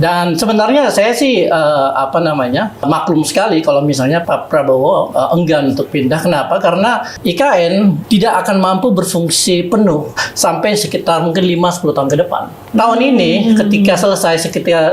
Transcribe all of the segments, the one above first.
Dan sebenarnya saya sih maklum sekali kalau misalnya Pak Prabowo enggan untuk pindah. Kenapa? Karena IKN tidak akan mampu berfungsi penuh sampai sekitar mungkin 5-10 tahun ke depan. Tahun ini ketika selesai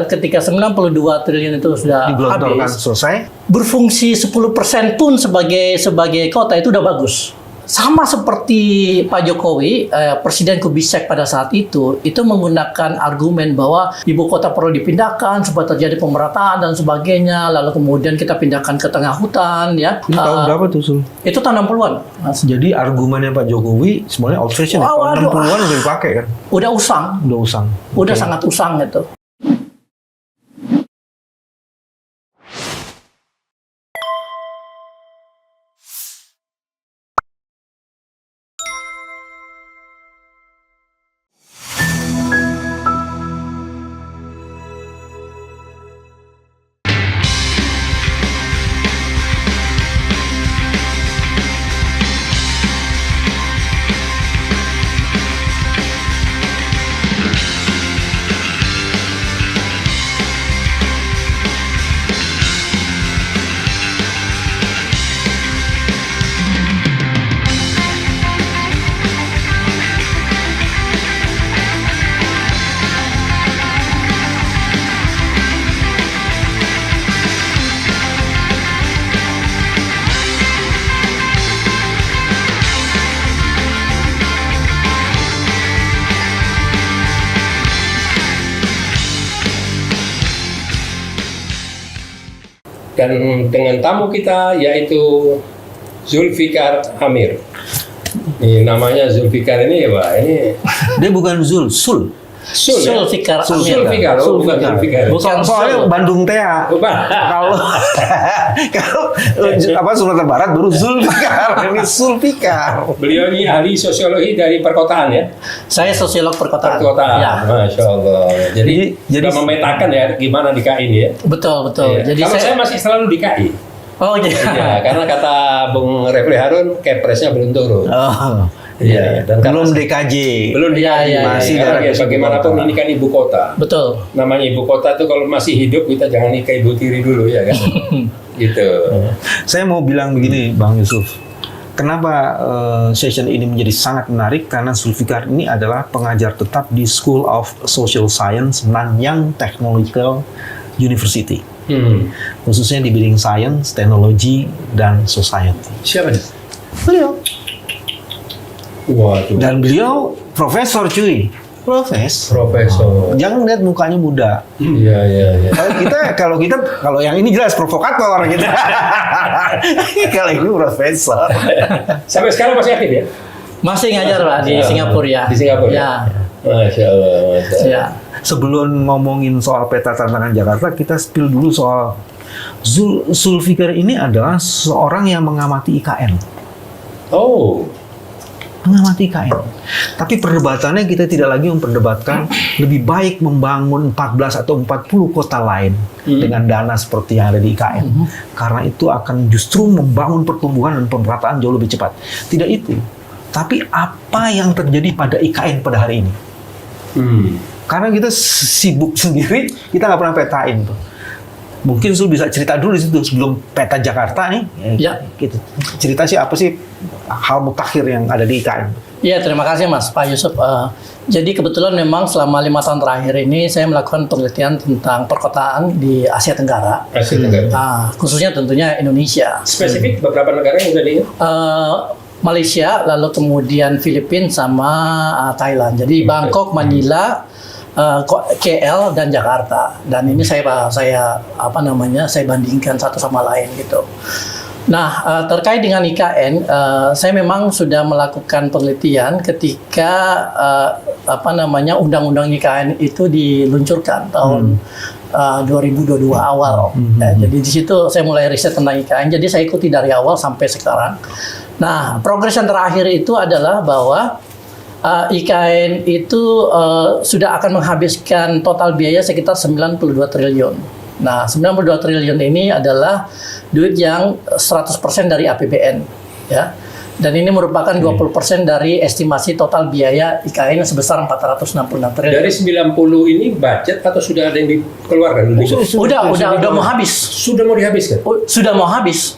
ketika 92 triliun itu sudah habis, selesai, berfungsi 10% pun sebagai kota itu udah bagus. Sama seperti Pak Jokowi, Presiden Kubicek pada saat itu menggunakan argumen bahwa ibu kota perlu dipindahkan supaya terjadi pemerataan dan sebagainya. Lalu kemudian kita pindahkan ke tengah hutan, ya. Itu tahun berapa tuh, Sul? Itu tahun 60-an. Jadi argumennya Pak Jokowi sebenarnya old fashion. Tahun 60-an udah dipakai kan? Udah usang. Udah sangat usang itu. Dan dengan tamu kita yaitu Zulfikar Amir. Ini namanya Zulfikar ini ya Pak, ini dia bukan Sul. Zulfikar Amir. Bukan Zulfikar. Bukan soalnya Bandung Tea. Kalau Sumatera Barat baru Zulfikar, ini Zulfikar. Beliau ini ahli sosiologi dari perkotaan ya. Saya sosiolog perkotaan. Ya. Masya Allah. Jadi memetakan ya gimana di KI ini ya. Betul. Ya. Jadi saya masih selalu di KI. Oh iya. Ya, karena kata Bung Refli Harun, kepresnya belum turun. Oh. Iya, dan belum DKJ. Belum DKJ. Masih karena bagaimanapun ini kan ibu kota. Betul. Namanya ibu kota tuh kalau masih hidup kita jangan nikah ibu tiri dulu ya kan. Gitu. Saya mau bilang begini, Bang Yusuf. Kenapa session ini menjadi sangat menarik? Karena Zulfikar ini adalah pengajar tetap di School of Social Science Nanyang Technological University. Khususnya di bidang Science, Teknologi, dan Society. Siapa nih? Beliau. Waduh. Dan beliau profesor, cuy. Profesor. Jangan lihat mukanya muda. Iya. Kalau yang ini jelas provokator gitu. Kalau ini profesor. Sampai sekarang masih aktif ya? Masih ngajar Pak di Singapura ya. Di Singapura. Ya. Masya Allah. Ya. Sebelum ngomongin soal peta tantangan Jakarta, kita spill dulu soal Zulfikar ini adalah seorang yang mengamati IKN. Oh. Mengamati IKN. Tapi perdebatannya kita tidak lagi memperdebatkan lebih baik membangun 14 atau 40 kota lain dengan dana seperti yang ada di IKN. Karena itu akan justru membangun pertumbuhan dan pemerataan jauh lebih cepat. Tidak itu. Tapi apa yang terjadi pada IKN pada hari ini? Karena kita sibuk sendiri, kita nggak pernah petain tuh. Mungkin Zul bisa cerita dulu di situ sebelum peta Jakarta nih. Ya. Gitu. Cerita sih apa sih hal mutakhir yang ada di IKN? Iya, terima kasih Mas Pak Yusuf. Jadi kebetulan memang selama 5 tahun terakhir ini saya melakukan penelitian tentang perkotaan di Asia Tenggara. Khususnya tentunya Indonesia. Spesifik beberapa negara yang udah di Malaysia, lalu kemudian Filipina sama Thailand. Jadi Bangkok, Manila, KL dan Jakarta. Dan ini saya bandingkan satu sama lain gitu. Nah, terkait dengan IKN, saya memang sudah melakukan penelitian ketika undang-undang IKN itu diluncurkan tahun 2022 awal. Jadi di situ saya mulai riset tentang IKN. Jadi saya ikuti dari awal sampai sekarang. Nah, progres yang terakhir itu adalah bahwa IKN itu sudah akan menghabiskan total biaya sekitar 92 triliun. Nah, 92 triliun ini adalah duit yang 100% dari APBN, ya. Dan ini merupakan 20% dari estimasi total biaya IKN sebesar 466 triliun. Dari 90 ini budget atau sudah ada yang dikeluarkan? Udah mau habis. Sudah mau dihabiskan? Sudah mau habis.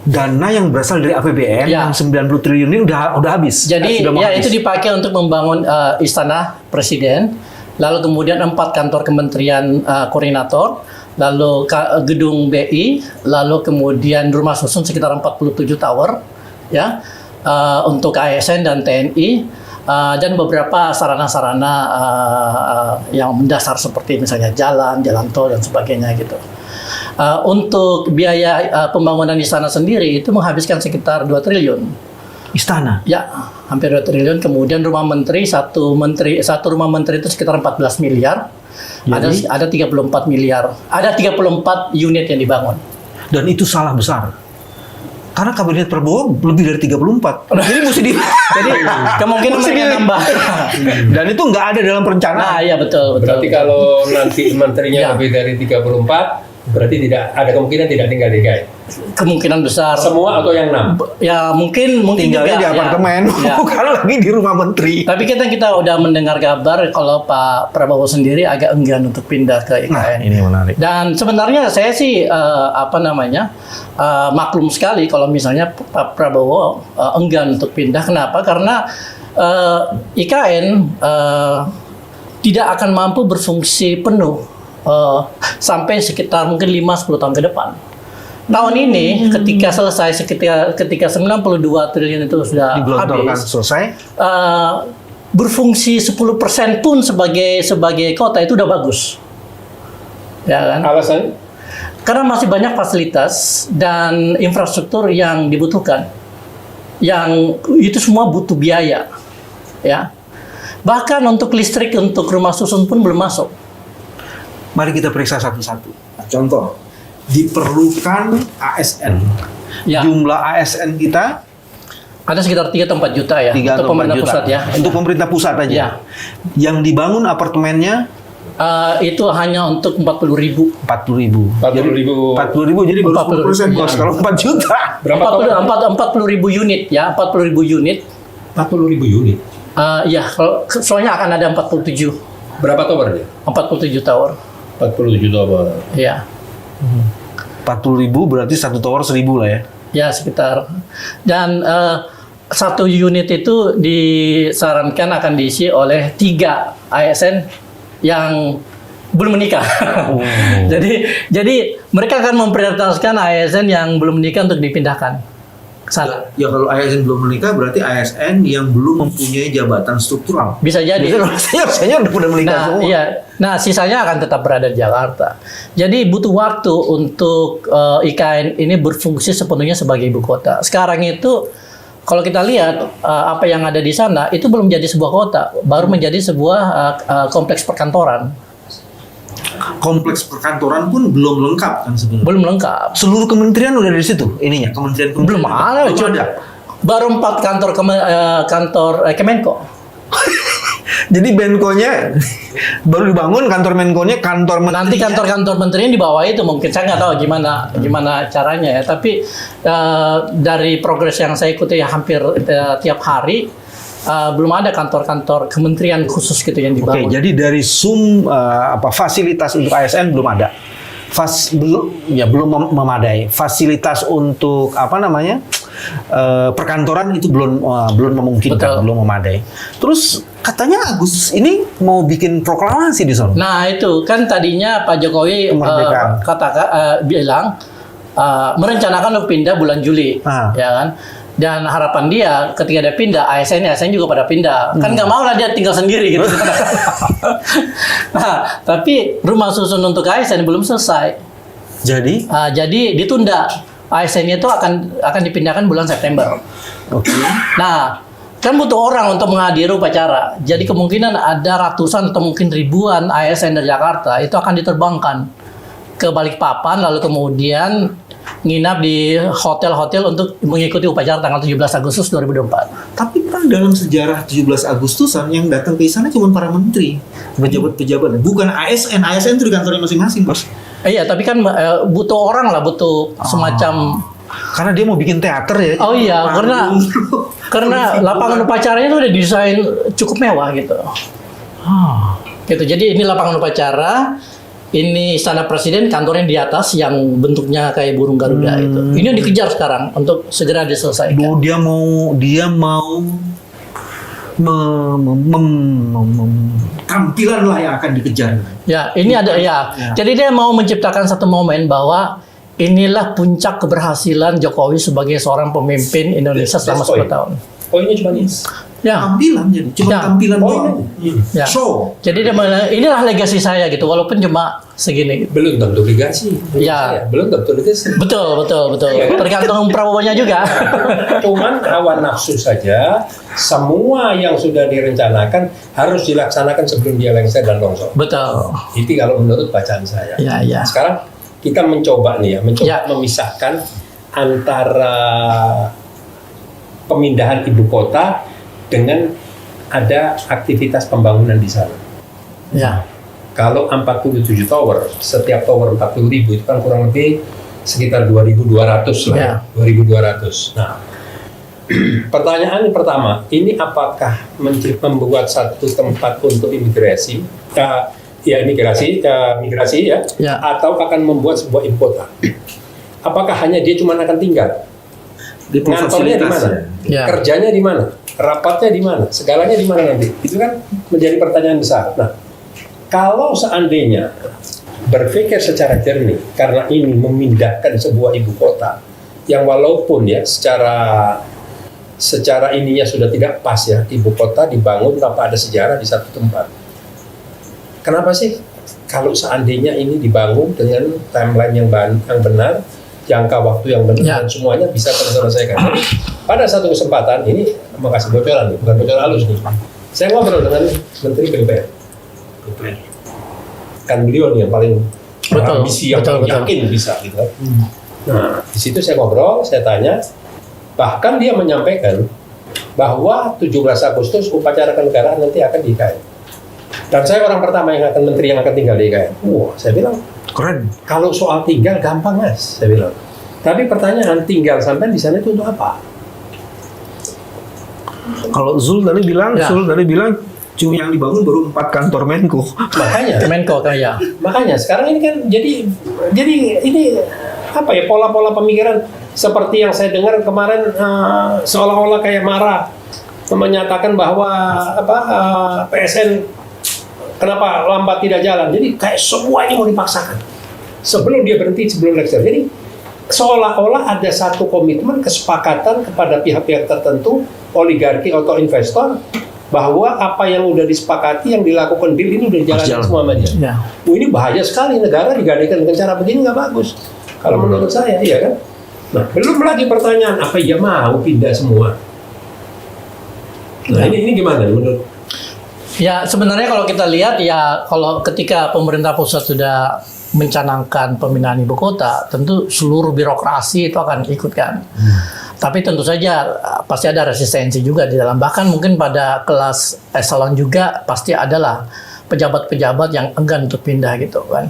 Dana yang berasal dari APBN Ya. yang 90 triliun ini udah habis. Jadi Sudah mau ya habis. itu dipakai untuk membangun istana presiden, lalu kemudian 4 kantor kementerian koordinator, lalu gedung BI, lalu kemudian rumah susun sekitar 47 tower, ya, untuk ASN dan TNI, dan beberapa sarana-sarana yang mendasar seperti misalnya jalan tol dan sebagainya gitu. Untuk biaya pembangunan istana sendiri itu menghabiskan sekitar 2 triliun. Istana. Ya, hampir 2 triliun. Kemudian rumah menteri, satu rumah menteri itu sekitar 14 miliar. Jadi? Ada 34 miliar. Ada 34 unit yang dibangun. Dan itu salah besar. Karena kabinet Prabowo lebih dari 34. Jadi mesti di Jadi kemungkinan Mesti mereka di- nambah. Dan itu nggak ada dalam Nah, perencanaan. iya betul. Berarti kalau nanti menterinya Ya. lebih dari 34, berarti tidak ada kemungkinan tidak tinggal di DKI. Kemungkinan besar. Semua atau yang 6? Ya mungkin Tinggalnya juga, di ya. apartemen, Ya. bukan lagi di rumah menteri. Tapi kita udah mendengar kabar kalau Pak Prabowo sendiri agak enggan untuk pindah ke IKN. ini menarik. Dan sebenarnya saya sih maklum sekali kalau misalnya Pak Prabowo enggan untuk pindah. Kenapa? Karena IKN tidak akan mampu berfungsi penuh sampai sekitar mungkin 5-10 tahun ke depan. Tahun ini ketika selesai ketika 92 triliun itu sudah Digelontorkan habis, selesai. berfungsi 10% pun sebagai kota itu udah bagus. Ya kan? Alasan? Karena masih banyak fasilitas dan infrastruktur yang dibutuhkan. Yang itu semua butuh biaya. Ya. Bahkan untuk listrik untuk rumah susun pun belum masuk. Mari kita periksa satu-satu. Contoh, diperlukan ASN. Ya. Jumlah ASN kita Ada sekitar 3 atau 4 juta ya 3 untuk atau 4 pemerintah juta. pusat ya. Untuk pemerintah pusat aja. Ya. Yang dibangun apartemennya Itu hanya untuk 40.000. 40.000. 40.000. 40.000 jadi baru 10% 40.000, bos. ya. Kalau 4 juta. Berapa tower? 40.000 unit ya, 40.000 unit. 40.000 unit. Ya, soalnya akan ada 47 Berapa tower dia? 47 tower. 47 tower. Ya. 40.000 berarti satu tower 1.000 lah ya. Ya, sekitar. Dan satu unit itu disarankan akan diisi oleh 3 ASN yang belum menikah. Oh. Jadi mereka akan memprioritaskan ASN yang belum menikah untuk dipindahkan ke sana. Ya kalau ASN belum menikah berarti ASN yang belum mempunyai jabatan struktural. Bisa jadi. Biasanya udah menikah Nah, semua. iya. Nah, sisanya akan tetap berada di Jakarta. Jadi butuh waktu untuk IKN ini berfungsi sepenuhnya sebagai ibu kota. Sekarang itu kalau kita lihat apa yang ada di sana itu belum jadi sebuah kota, baru menjadi sebuah kompleks perkantoran. Kompleks perkantoran pun belum lengkap kan sebenarnya. Belum lengkap. Seluruh kementerian udah di situ ininya, kementerian Belum ada, belum cuma ada. baru 4 kantor Kemenko. Jadi Menko-nya baru dibangun, kantor Menko-nya kantor Nanti kantor-kantor menterinya di bawah itu mungkin saya nggak tahu gimana caranya ya. Tapi dari progres yang saya ikuti hampir tiap hari belum ada kantor-kantor kementerian khusus gitu yang Oke, dibangun. jadi dari fasilitas untuk ASN belum ada. Belum memadai. Fasilitas untuk perkantoran itu belum memungkinkan, Betul. belum memadai. Terus katanya Agus ini mau bikin proklamasi di sana. Nah itu kan tadinya Pak Jokowi Kemerdekaan. bilang merencanakan untuk pindah bulan Juli, ya kan? Dan harapan dia ketika dia pindah, ASN juga pada pindah. Kan nggak mau lah dia tinggal sendiri gitu. Nah, tapi rumah susun untuk ASN belum selesai. Jadi, Jadi ditunda. ASN itu akan dipindahkan bulan September. oke. Nah, kan butuh orang untuk menghadiri upacara. Jadi kemungkinan ada ratusan atau mungkin ribuan ASN dari Jakarta itu akan diterbangkan ke Balikpapan, lalu kemudian nginap di hotel-hotel untuk mengikuti upacara tanggal 17 Agustus 2024. Tapi kan dalam sejarah 17 Agustusan yang datang ke sana cuma para menteri, pejabat-pejabat, bukan ASN. ASN itu di kantornya masing-masing, bos. Iya, tapi kan butuh orang lah, butuh semacam Karena dia mau bikin teater ya. Oh iya, karena lapangan upacaranya itu udah desain cukup mewah gitu. Gitu. Jadi ini lapangan upacara, ini istana presiden, kantornya di atas yang bentuknya kayak burung Garuda itu. Ini yang dikejar sekarang untuk segera diselesaikan. Dia mau tampilan lah yang akan dikejar. Ya, ini ada ya. Jadi dia mau menciptakan satu momen bahwa inilah puncak keberhasilan Jokowi sebagai seorang pemimpin Indonesia selama 10 tahun. Poinnya cuma ini. Ya. Tampilan jadi, cuma Ya. tampilan doang. Ya. Show. Jadi dia inilah legasi saya gitu, walaupun cuma segini. Belum tentu legasi. Ya. Belum tentu legasi. Betul. Tergantung Prabowo-nya juga. Cuman hawa nafsu saja, semua yang sudah direncanakan harus dilaksanakan sebelum dia lengser dan longsor. Betul. Itu kalau menurut bacaan saya. Ya. Sekarang kita mencoba memisahkan antara pemindahan ibu kota dengan ada aktivitas pembangunan di sana. Ya. Kalau 47 tower, setiap tower 40.000 itu kan kurang lebih sekitar 2.200 lah ya. 2.200. Nah, pertanyaan yang pertama, ini apakah membuat satu tempat untuk imigrasi, migrasi ya, atau akan membuat sebuah ibu kota? Apakah hanya dia cuma akan tinggal? Ngantornya di mana? Ya. Kerjanya di mana? Rapatnya di mana? Segalanya di mana nanti? Itu kan menjadi pertanyaan besar. Nah, kalau seandainya berpikir secara jernih, karena ini memindahkan sebuah ibu kota yang walaupun ya secara ininya sudah tidak pas ya, ibu kota dibangun tanpa ada sejarah di satu tempat. Kenapa sih kalau seandainya ini dibangun dengan timeline yang benar, jangka waktu yang benar, dan semuanya bisa terselesaikan? Jadi pada satu kesempatan ini, mau kasih bocoran nih, bukan bocoran halus nih. Saya ngobrol dengan Menteri PUPR. Kan beliau nih yang paling ambisi, yang paling yakin bisa gitu. Nah, di situ saya ngobrol, saya tanya, bahkan dia menyampaikan bahwa 17 Agustus upacara kenegaraan nanti akan di IKN. Dan saya orang pertama menteri yang akan tinggal di IKN. Wah, saya bilang, keren. Kalau soal tinggal gampang, Mas, saya bilang. Tapi pertanyaan, tinggal sampai di sana itu untuk apa? Kalau Zul tadi bilang, cuma yang dibangun baru 4 kantor Menko. Makanya. Menko kayak. Makanya sekarang ini kan jadi ini apa ya, pola-pola pemikiran seperti yang saya dengar kemarin, seolah-olah kayak marah menyatakan bahwa PSN kenapa lambat tidak jalan. Jadi kayak semua ini mau dipaksakan sebelum dia berhenti, sebelum lecture. Jadi seolah-olah ada satu komitmen, kesepakatan kepada pihak-pihak tertentu, oligarki atau investor, bahwa apa yang udah disepakati, yang dilakukan deal ini udah dijalankan semua sama dia. Ya. Ini bahaya sekali, negara digadaikan dengan cara begini nggak bagus. Kalau menurut saya, iya kan? Nah, belum lagi pertanyaan, apa ia mau pindah semua? Nah, ini gimana menurut? Ya, sebenarnya kalau kita lihat ya, kalau ketika pemerintah pusat sudah mencanangkan pemindahan ibu kota, tentu seluruh birokrasi itu akan ikut kan. Tapi tentu saja pasti ada resistensi juga di dalam. Bahkan mungkin pada kelas eselon juga pasti adalah pejabat-pejabat yang enggan untuk pindah gitu kan.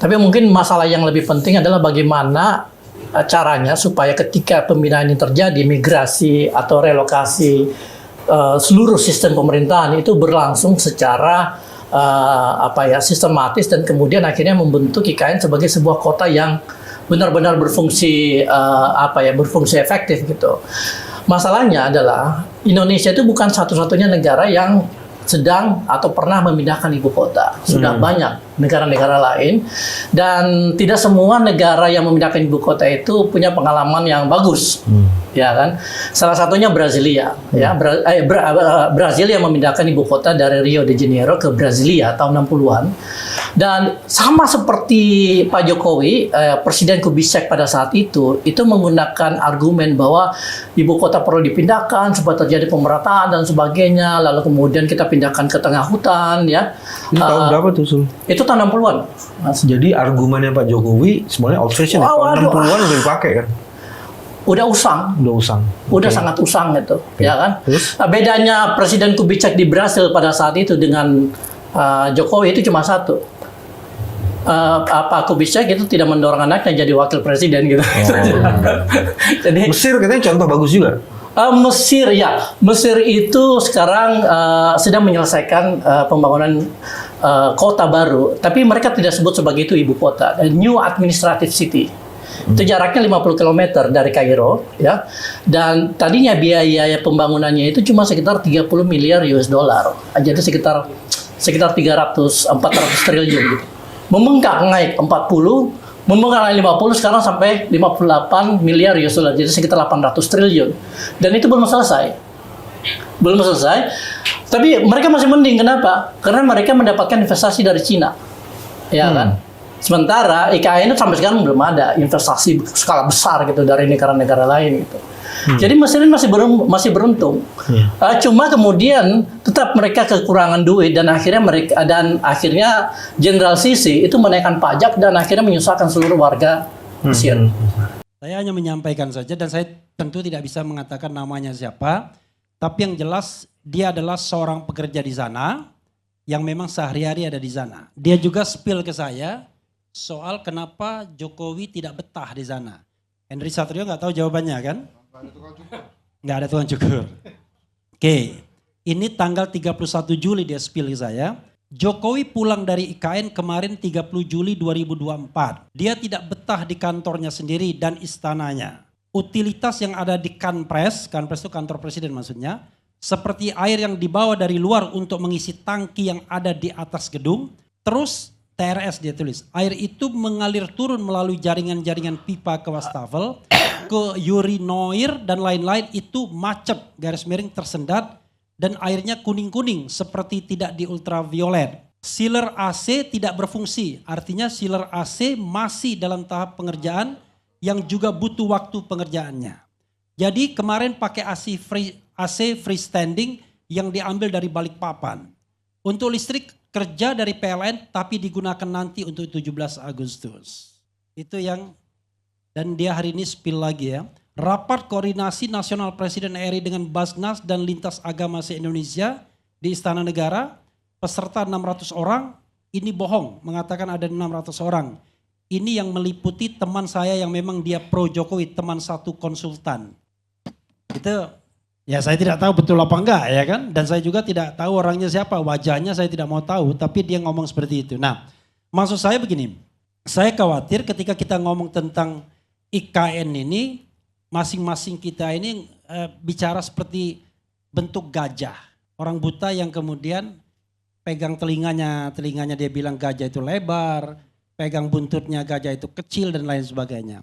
Tapi mungkin masalah yang lebih penting adalah bagaimana caranya supaya ketika pemindahan ini terjadi, migrasi atau relokasi seluruh sistem pemerintahan itu berlangsung secara sistematis, dan kemudian akhirnya membentuk IKN sebagai sebuah kota yang benar-benar berfungsi berfungsi efektif gitu. Masalahnya adalah Indonesia itu bukan satu-satunya negara yang sedang atau pernah memindahkan ibu kota. Sudah banyak negara-negara lain, dan tidak semua negara yang memindahkan ibu kota itu punya pengalaman yang bagus. Ya kan? Salah satunya Brasilia, ya. Brazil yang memindahkan ibu kota dari Rio de Janeiro ke Brasilia tahun 60-an. Dan sama seperti Pak Jokowi, Presiden Kubicek pada saat itu menggunakan argumen bahwa ibu kota perlu dipindahkan supaya terjadi pemerataan dan sebagainya, lalu kemudian kita pindahkan ke tengah hutan, ya. Ini tahun berapa tuh, Sul? Itu tahun 60-an. Jadi argumennya Pak Jokowi sebenarnya old fashion, tahun 60-an udah dipakai kan? Udah usang. Udah sangat usang gitu, ya kan? Terus? Bedanya Presiden Kubicek di Brasil pada saat itu dengan Jokowi itu cuma satu. Pak Kubitschek itu tidak mendorong anaknya jadi wakil presiden gitu. Jadi Mesir katanya contoh bagus juga. Mesir itu sekarang sedang menyelesaikan pembangunan kota baru, tapi mereka tidak sebut sebagai itu ibu kota, New Administrative City. Itu jaraknya 50 km dari Kairo, ya. Dan tadinya biaya pembangunannya itu cuma sekitar 30 miliar US dollar. Jadi sekitar 300-400 triliun gitu. Membengkak naik 40, membengkak naik 50, sekarang sampai 58 miliar US dollar. Jadi sekitar 800 triliun. Dan itu belum selesai. Belum selesai. Tapi mereka masih mending, kenapa? Karena mereka mendapatkan investasi dari Cina. Ya kan? Sementara IKN itu sampai sekarang belum ada investasi skala besar gitu dari negara-negara lain gitu. Jadi Mesir ini masih beruntung. Cuma kemudian tetap mereka kekurangan duit dan akhirnya Jenderal Sisi itu menaikkan pajak dan akhirnya menyusahkan seluruh warga Mesir. Saya hanya menyampaikan saja dan saya tentu tidak bisa mengatakan namanya siapa, tapi yang jelas dia adalah seorang pekerja di sana yang memang sehari-hari ada di sana. Dia juga spill ke saya soal kenapa Jokowi tidak betah di sana. Henry Satrio nggak tahu jawabannya kan? Nggak ada tukang cukur. Oke, ini tanggal 31 Juli dia spill ke saya. Jokowi pulang dari IKN kemarin 30 Juli 2024. Dia tidak betah di kantornya sendiri dan istananya. Utilitas yang ada di Kanpres itu kantor presiden maksudnya, seperti air yang dibawa dari luar untuk mengisi tangki yang ada di atas gedung, terus TRS dia tulis. Air itu mengalir turun melalui jaringan-jaringan pipa ke wastafel, ke urinoir dan lain-lain, itu macet, garis miring tersendat dan airnya kuning-kuning seperti tidak di ultraviolet. Sealer AC tidak berfungsi, artinya sealer AC masih dalam tahap pengerjaan yang juga butuh waktu pengerjaannya. Jadi kemarin pakai AC freestanding yang diambil dari Balikpapan. Untuk listrik kerja dari PLN tapi digunakan nanti untuk 17 Agustus. Itu yang, dan dia hari ini spill lagi ya. Rapat koordinasi nasional Presiden RI dengan Basnas dan Lintas Agama se-Indonesia di Istana Negara. Peserta 600 orang, ini bohong mengatakan ada 600 orang. Ini yang meliputi teman saya yang memang dia pro Jokowi, teman satu konsultan. Itu ya saya tidak tahu betul apa enggak ya kan. Dan saya juga tidak tahu orangnya siapa, wajahnya saya tidak mau tahu. Tapi dia ngomong seperti itu. Nah maksud saya begini, saya khawatir ketika kita ngomong tentang IKN ini, masing-masing kita ini bicara seperti bentuk gajah. Orang buta yang kemudian pegang telinganya dia bilang gajah itu lebar, pegang buntutnya gajah itu kecil dan lain sebagainya.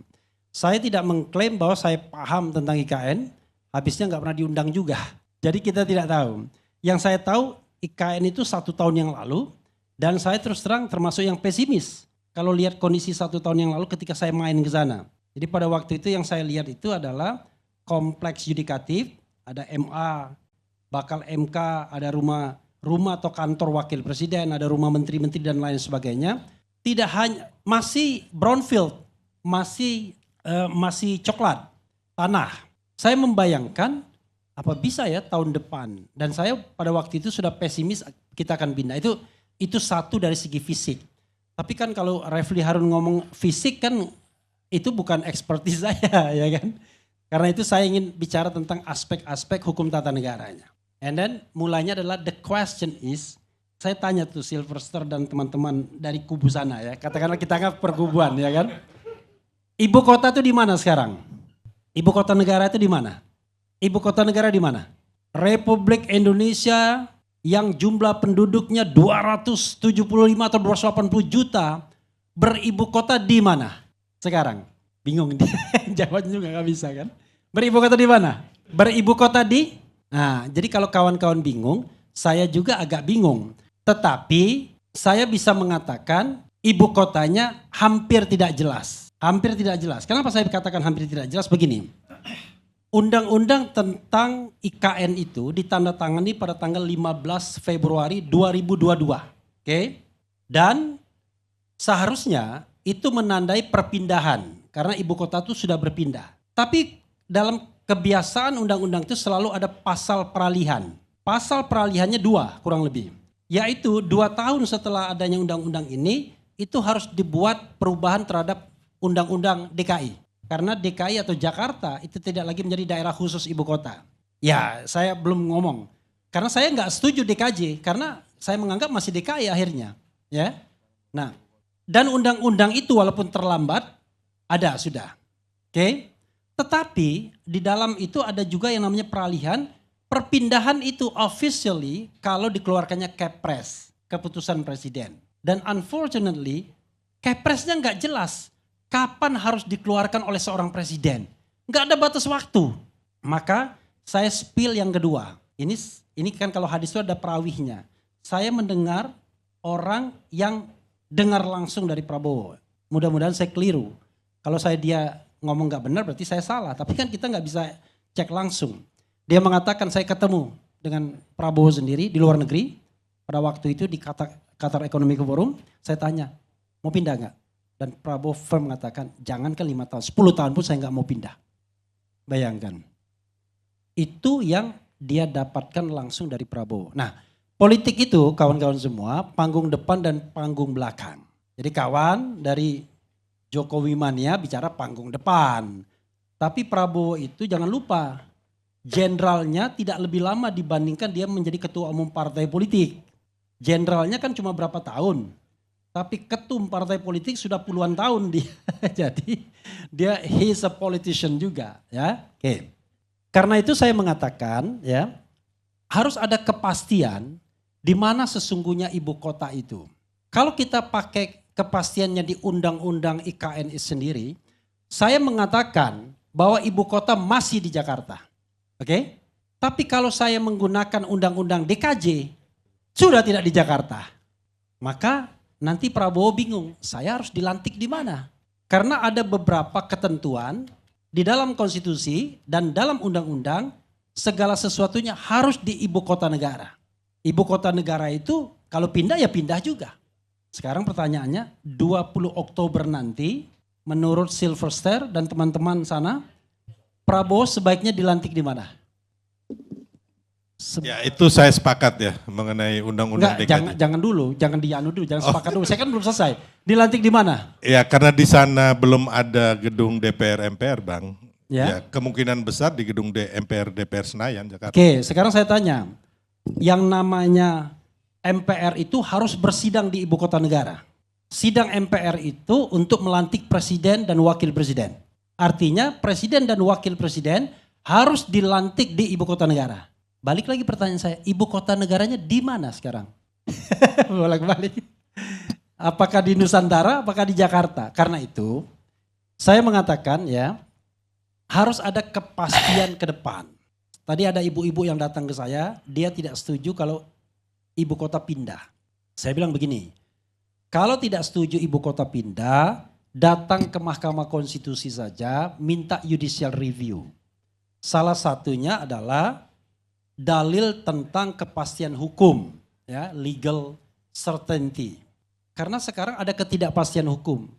Saya tidak mengklaim bahwa saya paham tentang IKN, habisnya nggak pernah diundang juga. Jadi kita tidak tahu. Yang saya tahu IKN itu 1 tahun yang lalu dan saya terus terang termasuk yang pesimis. Kalau lihat kondisi 1 tahun yang lalu ketika saya main ke sana. Jadi pada waktu itu yang saya lihat itu adalah kompleks yudikatif, ada MA, bakal MK, ada rumah atau kantor wakil presiden, ada rumah menteri-menteri dan lain sebagainya. Tidak hanya, masih brownfield, masih coklat, tanah. Saya membayangkan apa bisa ya tahun depan. Dan saya pada waktu itu sudah pesimis kita akan pindah. Itu satu dari segi fisik. Tapi kan kalau Refli Harun ngomong fisik kan itu bukan ekspertis saya ya kan. Karena itu saya ingin bicara tentang aspek-aspek hukum tata negaranya. And then mulainya adalah the question is, saya tanya tuh Sylvester dan teman-teman dari kubu sana ya. Katakanlah kita anggap perkubuan ya kan. Ibu kota itu di mana sekarang? Ibu kota negara itu di mana? Ibu kota negara di mana? Republik Indonesia yang jumlah penduduknya 275 atau 280 juta beribu kota di mana? Sekarang bingung dia, jawabnya juga gak bisa kan. Beribu kota di mana? Beribu kota di? Nah jadi kalau kawan-kawan bingung, saya juga agak bingung. Tetapi saya bisa mengatakan ibu kotanya hampir tidak jelas. Hampir tidak jelas. Kenapa saya katakan hampir tidak jelas? Begini, undang-undang tentang IKN itu ditandatangani pada tanggal 15 Februari 2022. Oke? Dan seharusnya itu menandai perpindahan karena ibu kota itu sudah berpindah. Tapi dalam kebiasaan undang-undang itu selalu ada pasal peralihan. Pasal peralihannya 2 kurang lebih. Yaitu 2 tahun setelah adanya undang-undang ini, itu harus dibuat perubahan terhadap undang-undang DKI. Karena DKI atau Jakarta itu tidak lagi menjadi daerah khusus ibu kota. Ya, saya belum ngomong. Karena saya nggak setuju DKJ, karena saya menganggap masih DKI akhirnya. Ya, nah, dan undang-undang itu walaupun terlambat, ada sudah. Oke? Tetapi di dalam itu ada juga yang namanya peralihan, perpindahan itu officially kalau dikeluarkannya Kepres, keputusan presiden. Dan unfortunately, Kepresnya nggak jelas. Kapan harus dikeluarkan oleh seorang presiden? Nggak ada batas waktu. Maka saya spill yang kedua. Ini kan kalau hadis itu ada perawihnya. Saya mendengar orang yang dengar langsung dari Prabowo. Mudah-mudahan saya keliru. Kalau dia ngomong nggak benar berarti saya salah. Tapi kan kita nggak bisa cek langsung. Dia mengatakan saya ketemu dengan Prabowo sendiri di luar negeri. Pada waktu itu di Qatar Economic Forum. Saya tanya, mau pindah nggak? Dan Prabowo firm mengatakan, jangan ke 5 tahun, 10 tahun pun saya nggak mau pindah. Bayangkan. Itu yang dia dapatkan langsung dari Prabowo. Nah, politik itu kawan-kawan semua, panggung depan dan panggung belakang. Jadi kawan dari Jokowi mania bicara panggung depan. Tapi Prabowo itu jangan lupa, jenderalnya tidak lebih lama dibandingkan dia menjadi ketua umum partai politik. Jenderalnya kan cuma berapa tahun. Tapi ketum partai politik sudah puluhan tahun dia. Jadi dia he's a politician juga, ya. Oke. Karena itu saya mengatakan, ya, harus ada kepastian di mana sesungguhnya ibu kota itu. Kalau kita pakai kepastiannya di undang-undang IKN sendiri, saya mengatakan bahwa ibu kota masih di Jakarta. Oke? Tapi kalau saya menggunakan undang-undang DKJ, sudah tidak di Jakarta. Maka nanti Prabowo bingung, saya harus dilantik di mana? Karena ada beberapa ketentuan di dalam konstitusi dan dalam undang-undang, segala sesuatunya harus di ibu kota negara. Ibu kota negara itu kalau pindah ya pindah juga. Sekarang pertanyaannya 20 Oktober nanti menurut Silverster dan teman-teman sana, Prabowo sebaiknya dilantik di mana? Ya itu saya sepakat ya mengenai undang-undang DKJ. Jangan dulu, jangan dianu dulu, jangan sepakat dulu. Saya kan belum selesai. Dilantik di mana? Ya karena di sana belum ada gedung DPR MPR Bang. Ya. Ya kemungkinan besar di gedung MPR DPR Senayan Jakarta. Oke, sekarang saya tanya. Yang namanya MPR itu harus bersidang di ibu kota negara. Sidang MPR itu untuk melantik presiden dan wakil presiden. Artinya presiden dan wakil presiden harus dilantik di ibu kota negara. Balik lagi pertanyaan saya, ibu kota negaranya di mana sekarang? Bolak-balik. Apakah di Nusantara, apakah di Jakarta? Karena itu, saya mengatakan ya, harus ada kepastian ke depan. Tadi ada ibu-ibu yang datang ke saya, dia tidak setuju kalau ibu kota pindah. Saya bilang begini, kalau tidak setuju ibu kota pindah, datang ke Mahkamah Konstitusi saja, minta judicial review. Salah satunya adalah dalil tentang kepastian hukum, ya, legal certainty. Karena sekarang ada ketidakpastian hukum.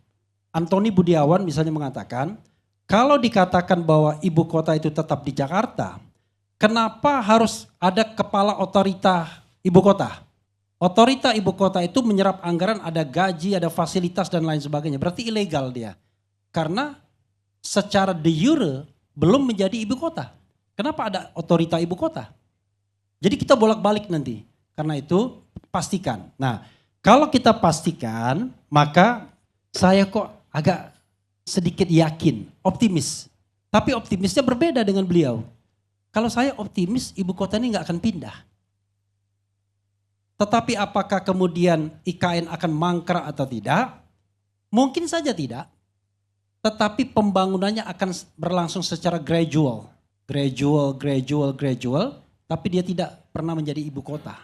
Antoni Budiawan misalnya mengatakan, kalau dikatakan bahwa ibu kota itu tetap di Jakarta, kenapa harus ada kepala otorita ibu kota? Otorita ibu kota itu menyerap anggaran, ada gaji, ada fasilitas dan lain sebagainya. Berarti ilegal dia. Karena secara de jure belum menjadi ibu kota. Kenapa ada otorita ibu kota? Jadi kita bolak-balik nanti. Karena itu pastikan. Nah, kalau kita pastikan, maka saya kok agak sedikit yakin, optimis. Tapi optimisnya berbeda dengan beliau. Kalau saya optimis, ibu kota ini nggak akan pindah. Tetapi apakah kemudian IKN akan mangkrak atau tidak? Mungkin saja tidak. Tetapi pembangunannya akan berlangsung secara gradual. Gradual. Tapi dia tidak pernah menjadi ibu kota.